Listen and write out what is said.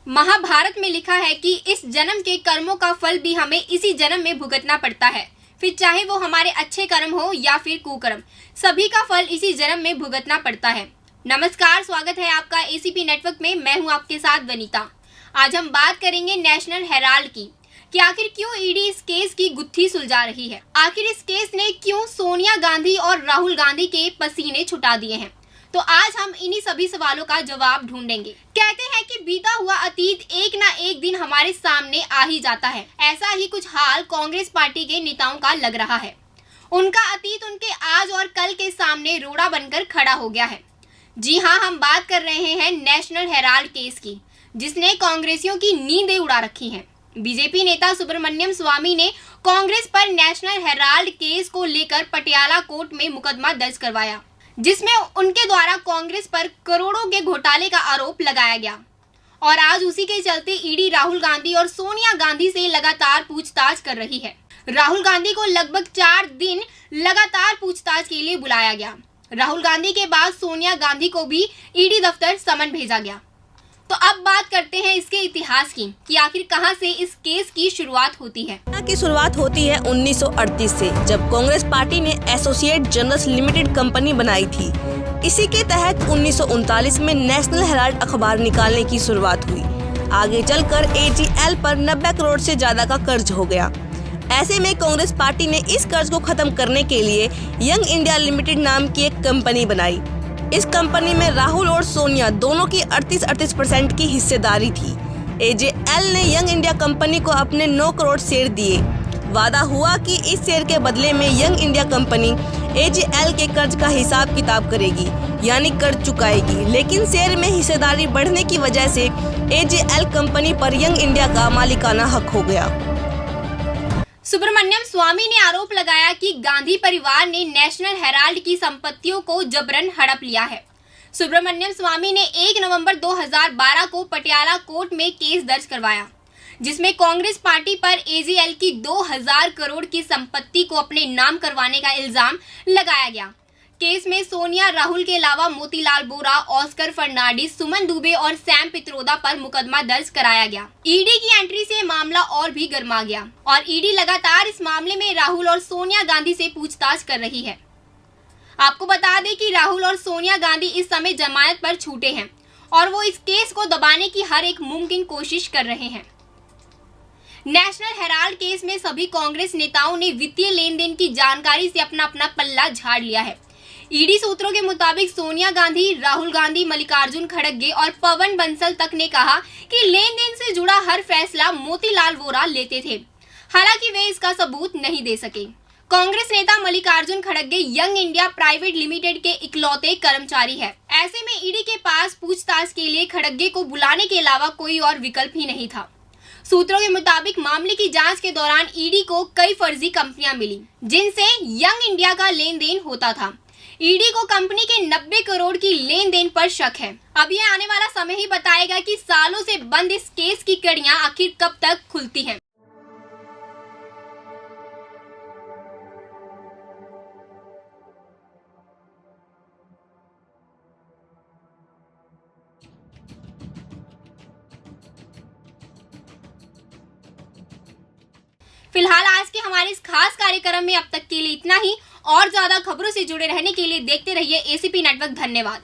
महाभारत में लिखा है कि इस जन्म के कर्मों का फल भी हमें इसी जन्म में भुगतना पड़ता है। फिर चाहे वो हमारे अच्छे कर्म हो या फिर कुकर्म, सभी का फल इसी जन्म में भुगतना पड़ता है। नमस्कार, स्वागत है आपका एसीपी नेटवर्क में। मैं हूं आपके साथ वनीता। आज हम बात करेंगे नेशनल हेराल्ड की कि आखिर क्यों ईडी इस केस की गुत्थी सुलझा रही है। आखिर इस केस ने क्यों सोनिया गांधी और राहुल गांधी के पसीने छुटा दिए हैं। तो आज हम इन्हीं सभी सवालों का जवाब ढूंढेंगे। कहते हैं कि बीता हुआ अतीत एक ना एक दिन हमारे सामने आ ही जाता है। ऐसा ही कुछ हाल कांग्रेस पार्टी के नेताओं का लग रहा है। उनका अतीत उनके आज और कल के सामने रोड़ा बनकर खड़ा हो गया है। जी हाँ, हम बात कर रहे हैं नेशनल हेराल्ड केस की, जिसने कांग्रेसियों की नींदें उड़ा रखी हैं। बीजेपी नेता सुब्रमण्यम स्वामी ने कांग्रेस पर नेशनल हेराल्ड केस को लेकर पटियाला कोर्ट में मुकदमा दर्ज करवाया, जिसमें उनके द्वारा कांग्रेस पर करोड़ों के घोटाले का आरोप लगाया गया। और आज उसी के चलते ईडी राहुल गांधी और सोनिया गांधी से लगातार पूछताछ कर रही है। राहुल गांधी को लगभग 4 दिन लगातार पूछताछ के लिए बुलाया गया। राहुल गांधी के बाद सोनिया गांधी को भी ईडी दफ्तर समन भेजा गया। तो अब बात करते हैं इसके इतिहास की कि आखिर कहां से इस केस की शुरुआत होती है। की शुरुआत होती है 1938 से, जब कांग्रेस पार्टी ने एसोसिएट जर्नल्स लिमिटेड कंपनी बनाई थी। इसी के तहत 1939 में नेशनल हेराल्ड अखबार निकालने की शुरुआत हुई। आगे चलकर एजीएल पर 90 करोड़ से ज्यादा का कर्ज हो गया। ऐसे में कांग्रेस पार्टी ने इस कर्ज को खत्म करने के लिए यंग इंडिया लिमिटेड नाम की एक कंपनी बनाई। इस कंपनी में राहुल और सोनिया दोनों की 38% की हिस्सेदारी थी। एजेएल ने यंग इंडिया कंपनी को अपने 9 करोड़ शेयर दिए। वादा हुआ कि इस शेयर के बदले में यंग इंडिया कंपनी एजेएल के कर्ज का हिसाब किताब करेगी, यानी कर्ज चुकाएगी। लेकिन शेयर में हिस्सेदारी बढ़ने की वजह से एजेएल कंपनी पर यंग इंडिया का मालिकाना हक हो गया। सुब्रमण्यम स्वामी ने आरोप लगाया कि गांधी परिवार ने नेशनल हेराल्ड की संपत्तियों को जबरन हड़प लिया है। सुब्रमण्यम स्वामी ने 1 नवंबर 2012 को पटियाला कोर्ट में केस दर्ज करवाया, जिसमें कांग्रेस पार्टी पर एजीएल की 2000 करोड़ की संपत्ति को अपने नाम करवाने का इल्जाम लगाया गया। केस में सोनिया राहुल के अलावा मोतीलाल बोरा, ऑस्कर फर्नांडिस, सुमन दुबे और सैम पित्रोदा पर मुकदमा दर्ज कराया गया। ईडी की एंट्री से मामला और भी गर्मा गया और ईडी लगातार इस मामले में राहुल और सोनिया गांधी से पूछताछ कर रही है। आपको बता दें कि राहुल और सोनिया गांधी इस समय जमानत पर छूटे हैं और वो इस केस को दबाने की हर एक मुमकिन कोशिश कर रहे हैं। नेशनल हेराल्ड केस में सभी कांग्रेस नेताओं ने वित्तीय लेन देन की जानकारी से अपना अपना पल्ला झाड़ लिया है। ईडी सूत्रों के मुताबिक सोनिया गांधी, राहुल गांधी, मल्लिकार्जुन खड़गे और पवन बंसल तक ने कहा कि लेन देन से जुड़ा हर फैसला मोतीलाल वोरा लेते थे। हालांकि वे इसका सबूत नहीं दे सके। कांग्रेस नेता मल्लिकार्जुन खड़गे यंग इंडिया प्राइवेट लिमिटेड के इकलौते कर्मचारी है। ऐसे में ईडी के पास पूछताछ के लिए खड़गे को बुलाने के अलावा कोई और विकल्प ही नहीं था। सूत्रों के मुताबिक मामले की जांच के दौरान ईडी को कई फर्जी कंपनियां मिली, जिनसे यंग इंडिया का लेन देन होता था। ईडी को कंपनी के 90 करोड़ की लेन देन पर शक है। अब ये आने वाला समय ही बताएगा कि सालों से बंद इस केस की कड़ियां आखिर कब तक खुलती हैं। फिलहाल आज के हमारे इस खास कार्यक्रम में अब तक के लिए इतना ही। और ज्यादा खबरों से जुड़े रहने के लिए देखते रहिए एसीपी नेटवर्क। धन्यवाद।